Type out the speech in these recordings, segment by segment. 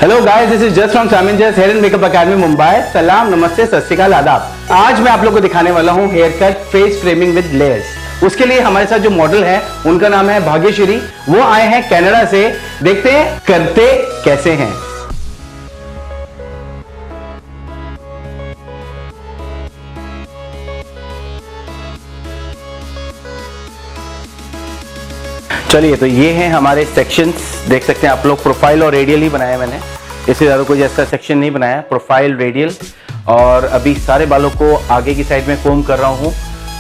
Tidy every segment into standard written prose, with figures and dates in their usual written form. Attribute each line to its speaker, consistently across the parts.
Speaker 1: Hello guys, this is just from चामिंजर्स here and makeup academy Mumbai. सलाम, नमस्ते, सत श्री अकाल, आदाब। आज मैं आप लोगों को दिखाने वाला हूं hair cut face framing with layers. उसके लिए हमारे साथ जो मॉडल है उनका नाम है भाग्यश्री। वो आए हैं कनाडा से। देखते हैं करते कैसे हैं। चलिए, तो ये हैं हमारे सेक्शंस। देख सकते हैं आप लोग, प्रोफाइल और रेडियल ही बनाया मैंने, इससे ज़्यादा कोई ऐसा सेक्शन नहीं बनाया। प्रोफाइल, रेडियल, और अभी सारे बालों को आगे की साइड में कोम कर रहा हूँ।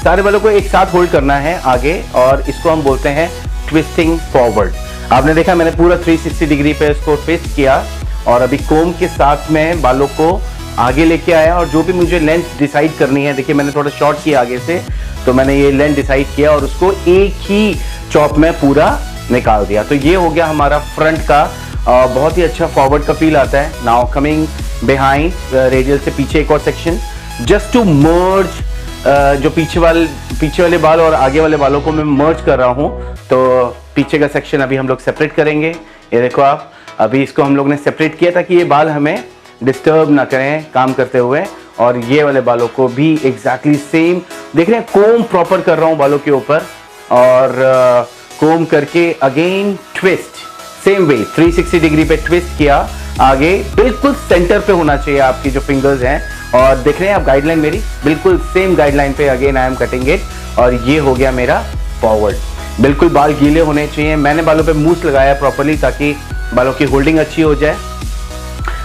Speaker 1: सारे बालों को एक साथ होल्ड करना है आगे, और इसको हम बोलते हैं ट्विस्टिंग फॉरवर्ड। आपने देखा मैंने पूरा 360 डिग्री पे इसको ट्विस्ट किया, और अभी कोम के साथ में बालों को आगे लेके आया। और जो भी मुझे लेंथ डिसाइड करनी है, देखिए मैंने थोड़ा शॉर्ट किया आगे से, तो मैंने ये लेंथ डिसाइड किया और उसको एक ही चॉप में पूरा निकाल दिया। तो ये हो गया हमारा फ्रंट का। बहुत ही अच्छा फॉरवर्ड का फील आता है। नाउ कमिंग बिहाइंड, रेडियल से पीछे एक और सेक्शन, जस्ट टू मर्ज। जो पीछे वाले बाल और आगे वाले बालों को मैं मर्ज कर रहा हूँ। तो पीछे का सेक्शन अभी हम लोग सेपरेट करेंगे। ये देखो आप, अभी इसको हम लोग ने सेपरेट किया ताकि ये बाल हमें डिस्टर्ब ना करें काम करते हुए। और ये वाले बालों को भी एग्जैक्टली सेम, देख रहे हैं, कोम प्रॉपर कर रहा हूँ बालों के ऊपर, और कोम करके again twist same way 360 degree पे ट्विस्ट किया आगे। बिल्कुल सेंटर पे होना चाहिए आपकी जो फिंगर्स हैं। और देख रहे हैं आप गाइडलाइन मेरी बिल्कुल सेम गाइडलाइन पे again I am cutting it. और ये हो गया मेरा फॉरवर्ड। बिल्कुल बाल गीले होने चाहिए। मैंने बालों पे मूस लगाया प्रॉपर्ली ताकि बालों की होल्डिंग अच्छी हो जाए।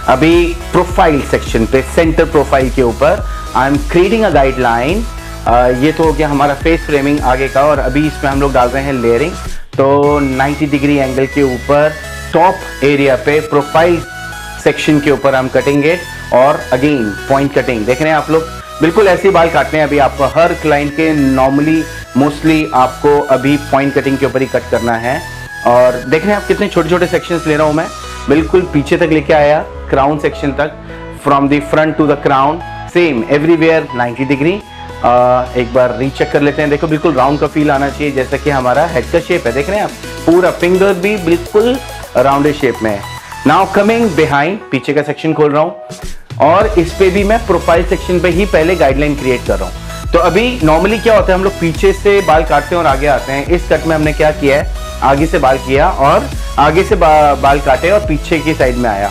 Speaker 1: अभी प्रोफाइल सेक्शन पे, सेंटर प्रोफाइल के ऊपर I am creating a guideline. ये तो हो गया हमारा फेस फ्रेमिंग आगे का। और अभी इसमें हम लोग डाल रहे हैं लेयरिंग। तो 90 डिग्री एंगल के ऊपर टॉप एरिया पे प्रोफाइल सेक्शन के ऊपर हम कटिंग इट, और अगेन पॉइंट कटिंग। देख रहे हैं आप लोग, बिल्कुल ऐसे बाल काटने हैं अभी आपको। हर क्लाइंट के नॉर्मली मोस्टली आपको अभी पॉइंट कटिंग के ऊपर ही कट करना है। और देख रहे हैं आप कितने छोटे छोटे सेक्शंस ले रहा हूं मैं। बिल्कुल पीछे तक लेके आया, क्राउन सेक्शन तक, from the front to the crown, same everywhere 90 degree. एक बार रीचेक कर लेते हैं। देखो बिल्कुल राउंड का फील आना चाहिए, जैसा कि हमारा हेड का शेप है। देख रहे हैं आप, पूरा फिंगर भी बिल्कुल राउंडेड शेप में है। नाउ कमिंग बिहाइंड, पीछे का सेक्शन खोल रहा हूं, और इस पे भी मैं प्रोफाइल सेक्शन पे ही पहले गाइडलाइन क्रिएट कर रहा हूं। तो अभी नॉर्मली क्या होता है, हम लोग पीछे से बाल काटते हैं और आगे आते हैं। इस कट में हमने क्या किया है, आगे से बाल किया और आगे से बाल काटे और पीछे की साइड में आया।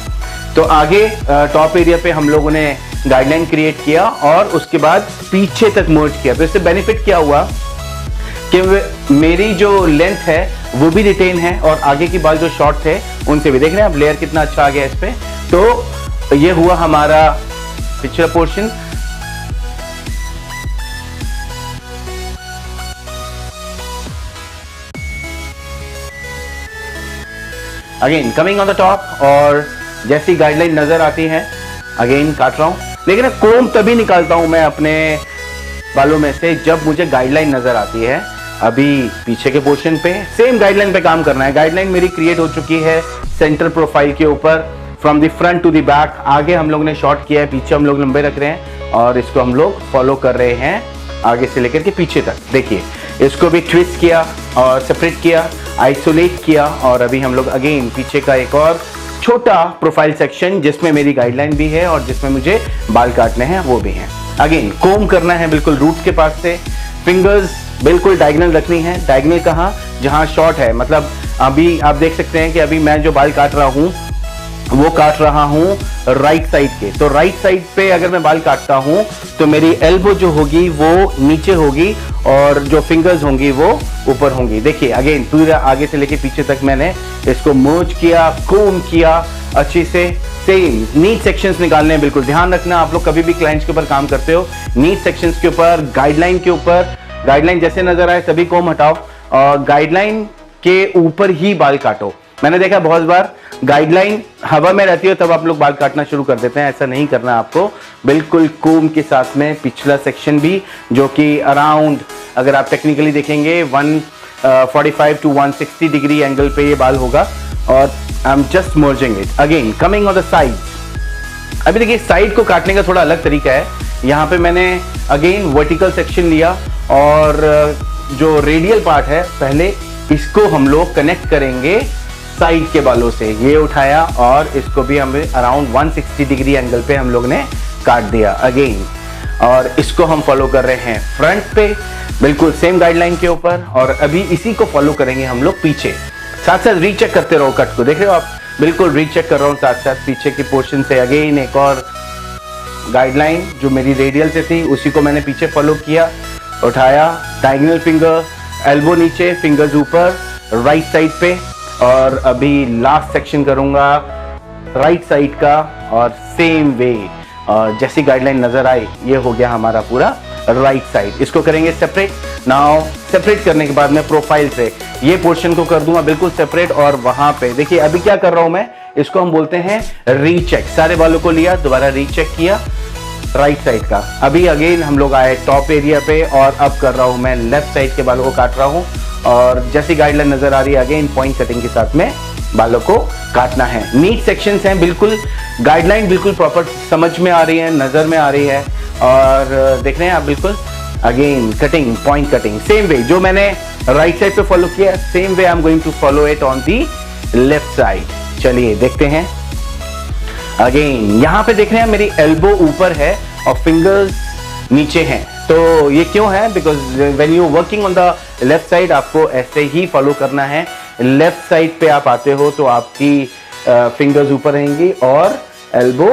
Speaker 1: तो आगे टॉप एरिया पे हम लोगों ने गाइडलाइन क्रिएट किया और उसके बाद पीछे तक मर्ज किया। तो इससे बेनिफिट क्या हुआ कि मेरी जो लेंथ है वो भी रिटेन है, और आगे की बाल जो शॉर्ट थे उनसे भी। देख रहे हैं आप, लेयर कितना अच्छा आ गया इस पे। तो ये हुआ हमारा पिछला portion. Again coming on the top, और जैसी गाइडलाइन नजर आती है अगेन काट रहा हूं। लेकिन कोम तभी निकालता हूं मैं अपने बालों में से जब मुझे गाइडलाइन नजर आती है। अभी पीछे के पोर्शन पे सेम गाइडलाइन पे काम करना है। गाइडलाइन मेरी क्रिएट हो चुकी है सेंटर प्रोफाइल के ऊपर, from the front to the back. आगे हम लोग ने शॉर्ट किया है, पीछे हम लोग लंबे रख रहे हैं, और इसको हम लोग फॉलो कर रहे हैं आगे से लेकर के पीछे तक। देखिए इसको भी ट्विस्ट किया और सेपरेट किया, आइसोलेट किया, और अभी हम लोग अगेन पीछे का एक और छोटा प्रोफाइल सेक्शन जिसमें मेरी गाइडलाइन भी है और जिसमें मुझे बाल काटने हैं वो भी हैं। अगेन कोम करना है बिल्कुल रूट्स के पास से। फिंगर्स बिल्कुल डायगोनल रखनी है। डायगोनल कहाँ, जहाँ शॉर्ट है। मतलब अभी आप देख सकते हैं कि अभी मैं जो बाल काट रहा हूँ वो काट रहा हूँ राइट साइड के। तो राइट साइड पे अगर मैं बाल काटता हूँ तो मेरी एल्बो जो होगी वो नीचे होगी, और जो फिंगर्स होंगी वो ऊपर होंगी। देखिए अगेन पूरा आगे से लेके पीछे तक मैंने इसको मर्ज किया, कोम किया अच्छे से। सेम नीट सेक्शंस निकालने हैं, बिल्कुल ध्यान रखना। आप लोग कभी भी क्लाइंट्स के ऊपर काम करते हो, नीट सेक्शंस के ऊपर, गाइडलाइन के ऊपर, गाइडलाइन जैसे नजर आए तभी कोम हटाओ, और गाइडलाइन के ऊपर ही बाल काटो। मैंने देखा बहुत बार गाइडलाइन हवा में रहती है तब आप लोग बाल काटना शुरू कर देते हैं। ऐसा नहीं करना आपको। बिल्कुल कोम के साथ में पिछला सेक्शन भी, जो कि अराउंड अगर आप टेक्निकली देखेंगे 145 टू 160 डिग्री एंगल पे ये बाल होगा, और I am just merging it. Again coming on the side. अभी देखिए साइड को काटने का थोड़ा अलग तरीका है। यहाँ पे मैंने अगेन वर्टिकल सेक्शन लिया, और जो रेडियल पार्ट है पहले इसको हम लोग कनेक्ट करेंगे साइड के बालों से ये उठाया और इसको भी हमें अराउंड 160 डिग्री एंगल पे हम लोग ने काट दिया अगेन। और इसको हम फॉलो कर रहे हैं फ्रंट पे बिल्कुल सेम गाइडलाइन के ऊपर, और अभी इसी को फॉलो करेंगे हम लोग पीछे। साथ साथ रीचेक करते रहो कट को, देख रहे हो आप, बिल्कुल रीचेक कर रहा हूँ साथ साथ पीछे की पोर्शन से। अगेन एक और गाइडलाइन जो मेरी रेडियल से थी उसी को मैंने पीछे फॉलो किया, उठाया, डायगोनल फिंगर, एल्बो नीचे, फिंगर्स ऊपर राइट साइड पे। और अभी लास्ट सेक्शन करूंगा राइट साइड का, और सेम वे जैसी गाइडलाइन नजर आई ये हो गया हमारा पूरा राइट साइड। इसको करेंगे सेपरेट। नाउ सेपरेट करने के बाद मैं प्रोफाइल से ये पोर्शन को कर दूंगा बिल्कुल सेपरेट, और वहां पे देखिए अभी क्या कर रहा हूं मैं, इसको हम बोलते हैं रीचेक। सारे बालों को लिया, दोबारा रीचेक किया राइट साइड का। अभी अगेन हम लोग आए टॉप एरिया पे, और अब कर रहा हूं मैं लेफ्ट साइड के बालों को काट रहा हूं, और जैसी गाइडलाइन नजर आ रही है अगेन पॉइंट कटिंग के साथ में बालों को काटना है। नीट सेक्शंस हैं, बिल्कुल गाइडलाइन बिल्कुल प्रॉपर समझ में आ रही है, नजर में आ रही है, और देख रहे हैं आप बिल्कुल again cutting, point cutting same way जो मैंने राइट साइड पे फॉलो किया, same way I am going to follow it on the left side. चलिए देखते हैं। अगेन यहाँ पे देख रहे हैं मेरी एल्बो ऊपर है और फिंगर्स नीचे हैं, तो ये क्यों है, because when you working on the left side आपको ऐसे ही फॉलो करना है। लेफ्ट साइड पे आप आते हो तो आपकी फिंगर्स ऊपर रहेंगी और एल्बो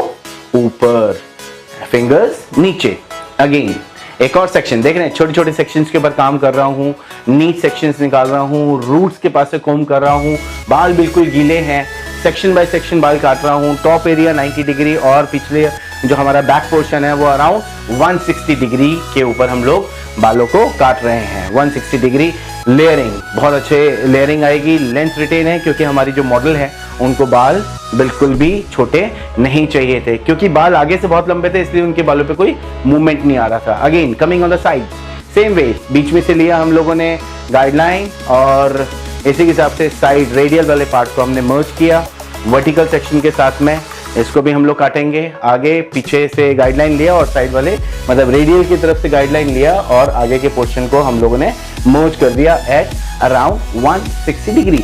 Speaker 1: ऊपर, फिंगर्स नीचे। अगेन एक और सेक्शन देख रहे हैं, छोटे छोटे सेक्शंस के ऊपर काम कर रहा हूँ, नीट सेक्शंस निकाल रहा हूँ, रूट्स के पास से कोम कर रहा हूँ, बाल बिल्कुल गीले हैं, सेक्शन बाय सेक्शन बाल काट रहा हूँ। टॉप एरिया 90 डिग्री और पिछले जो हमारा बैक पोर्शन है वो अराउंड 160 डिग्री के ऊपर हम लोग बालों को काट रहे हैं। 160 डिग्री लेयरिंग, बहुत अच्छे लेयरिंग आएगी, लेंथ रिटेन है क्योंकि हमारी जो मॉडल है उनको बाल बिल्कुल भी छोटे नहीं चाहिए थे, क्योंकि बाल आगे से बहुत लंबे थे इसलिए उनके बालों पे कोई मूवमेंट नहीं आ रहा था। Again coming on the side same way, बीच में से लिया हम लोगों ने गाइडलाइन, और इसी के हिसाब से साइड रेडियल वाले पार्ट को हमने मर्ज किया वर्टिकल सेक्शन के साथ में। इसको भी हम लोग काटेंगे। आगे पीछे से गाइडलाइन लिया और साइड वाले मतलब रेडियल की तरफ से गाइडलाइन लिया, और आगे के पोर्शन को हम लोगों ने मर्ज कर दिया at around 160 degree.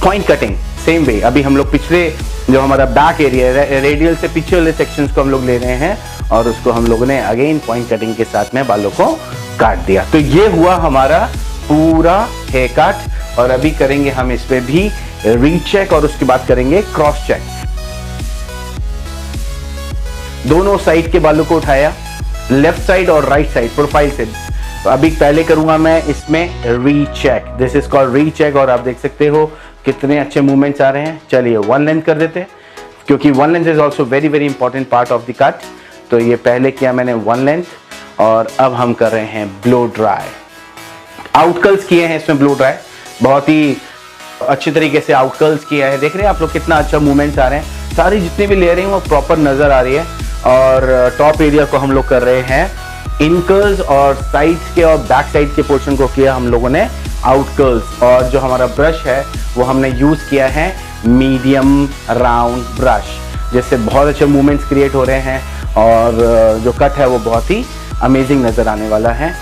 Speaker 1: Point cutting same वे, अभी हम लोग पिछले जो हमारा बैक एरिया रेडियल से पीछे वाले सेक्शंस को हम लोग ले रहे हैं, और उसको हम लोगों ने अगेन पॉइंट कटिंग के साथ में बालों को काट दिया। तो ये हुआ हमारा पूरा हेयर कट, और अभी करेंगे हम इस पे भी रीचेक और उसके बाद करेंगे क्रॉस चेक। दोनों साइड के बालों को उठाया, लेफ्ट साइड और राइट साइड प्रोफाइल से। तो अभी पहले करूंगा मैं इसमें recheck, this is called recheck, और आप देख सकते हो कितने अच्छे मूवमेंट्स आ रहे हैं। चलिए वन लेंथ कर देते हैं, क्योंकि one length is also very very important part of the cut. तो ये पहले किया मैंने वन लेंथ, और अब हम कर रहे हैं ब्लो ड्राई। आउटकल्स किए हैं इसमें ब्लो ड्राई, बहुत ही अच्छी तरीके से आउटकल्स किया है। देख रहे हैं आप लोग कितना अच्छा मूवमेंट्स आ रहे हैं, सारी जितनी भी लेयरिंग वो प्रॉपर नजर आ रही है। और टॉप एरिया को हम लोग कर रहे हैं इनकर्ल्स, और साइड्स के और बैक साइड के पोर्शन को किया हम लोगों ने आउटकर्ल्स। और जो हमारा ब्रश है वो हमने यूज किया है मीडियम राउंड ब्रश, जिससे बहुत अच्छे मूवमेंट्स क्रिएट हो रहे हैं, और जो कट है वो बहुत ही अमेजिंग नजर आने वाला है।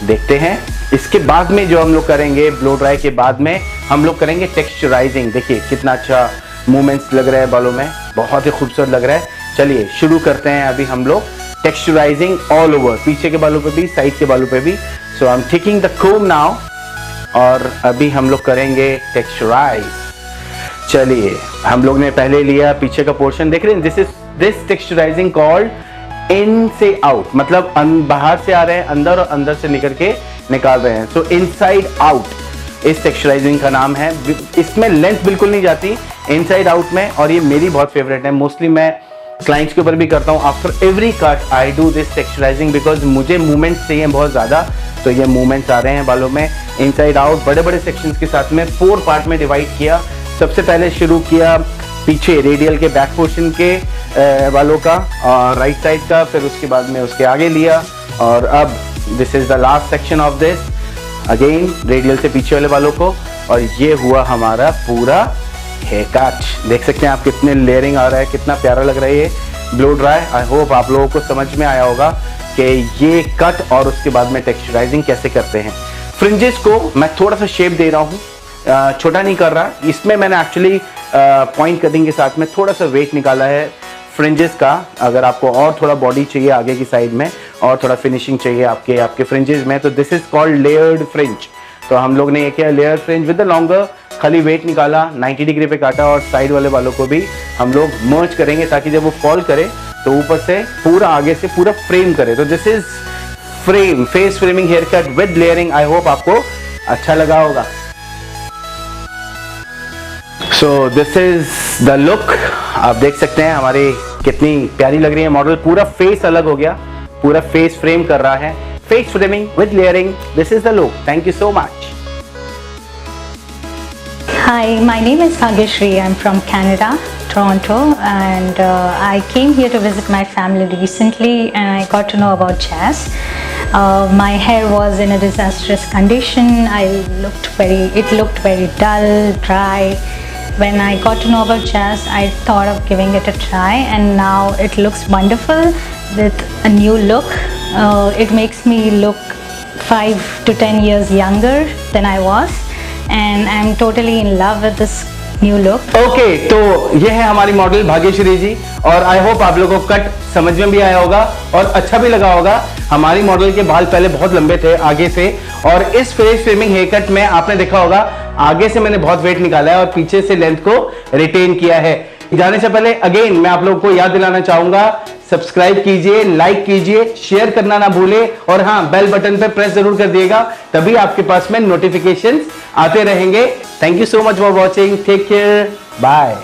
Speaker 1: देखते हैं इसके बाद में जो हम लोग करेंगे ब्लो ड्राई के बाद में हम लोग करेंगे टेक्सचराइजिंग। देखिए कितना अच्छा मूवमेंट्स लग रहा है बालों में, बहुत ही खूबसूरत लग रहा है। चलिए शुरू करते हैं अभी हम लोग टेक्सचराइजिंग ऑल ओवर, पीछे के बालों पे भी, साइड के बालों पे भी। So I am taking the comb now, और अभी हम लोग करेंगे टेक्सचराइज। चलिए हम लोग ने पहले लिया पीछे का पोर्शन, देख रहे हैं दिस टेक्सचराइजिंग कॉल्ड इन से आउट, मतलब बाहर से आ रहे हैं अंदर और अंदर से निकल के निकाल रहे हैं। सो इनसाइड आउट इस टेक्सचराइजिंग का नाम है। इसमें लेंथ बिल्कुल नहीं जाती इनसाइड आउट में, और ये मेरी बहुत फेवरेट है। मोस्टली मैं क्लाइंट्स के ऊपर भी करता हूँ। After every cut I do this texturising because मुझे मूवमेंट्स चाहिए बहुत ज़्यादा। तो ये मूवमेंट्स आ रहे हैं बालों में इनसाइड आउट, बड़े बड़े सेक्शंस के साथ में 4 पार्ट में डिवाइड किया। सबसे पहले शुरू किया पीछे रेडियल के बैक पोर्शन के बालों का और राइट साइड का, फिर उसके बाद में उसके आगे लिया, और अब this is the last section of this, again radial से पीछे वाले बालों को, और ये हुआ हमारा पूरा हेयर कट। देख सकते हैं आप कितने लेयरिंग आ रहा है, कितना प्यारा लग रहा है ये ब्लो ड्राई। आई होप आप लोगों को समझ में आया होगा कि ये कट और उसके बाद में टेक्सचराइजिंग कैसे करते हैं। फ्रिंजेस को मैं थोड़ा सा शेप दे रहा हूँ छोटा नहीं कर रहा। इसमें मैंने एक्चुअली पॉइंट कटिंग के साथ में थोड़ा सा वेट निकाला है फ्रिंजेस का। अगर आपको और थोड़ा बॉडी चाहिए आगे की साइड में और थोड़ा फिनिशिंग चाहिए आपके फ्रिंजेस में, तो this is called layered fringe. तो हम लोग ने ये किया layer fringe with the longer, खाली वेट निकाला, 90 डिग्री पे काटा और साइड वाले बालों को भी हम लोग मर्ज करेंगे ताकि जब वो फॉल करे तो ऊपर से पूरा आगे से पूरा फ्रेम करे। तो this is frame face framing hair cut with layering. I hope आपको अच्छा लगा होगा। So this is the look. आप देख सकते हैं हमारी कितनी प्यारी लग रही है मॉडल। पूरा फेस अलग हो गया, पूरा फेस फ्रेम कर रहा है, face framing with layering. This is the look. Thank you so much.
Speaker 2: Hi, my name is Bhagyashree. I'm from Canada, Toronto, and I came here to visit my family recently, and I got to know about Jazz. My hair was in a disastrous condition. It looked very dull, dry. When I got to know about Jazz, I thought of giving it a try, and now it looks wonderful with a new look. It makes me look 5 to 10 years younger than I was. And I'm totally in love with this new look.
Speaker 1: Okay, तो ये है हमारी model Bhagyashree जी, और I hope आप लोगों को cut समझ में भी आया होगा और अच्छा भी लगा होगा। हमारी मॉडल के बाल पहले बहुत लंबे थे आगे से, और इस फेस फ्रेमिंग हेयर कट में आपने देखा होगा आगे से मैंने बहुत वेट निकाला है और पीछे से लेंथ को रिटेन किया है। जाने से पहले अगेन मैं आप लोगों को याद दिलाना चाहूंगा, सब्सक्राइब कीजिए, लाइक कीजिए, शेयर करना ना भूले, और हाँ, बेल बटन पे प्रेस जरूर कर दिएगा, तभी आपके पास में नोटिफिकेशंस आते रहेंगे। Thank you so much for watching. Take care, bye.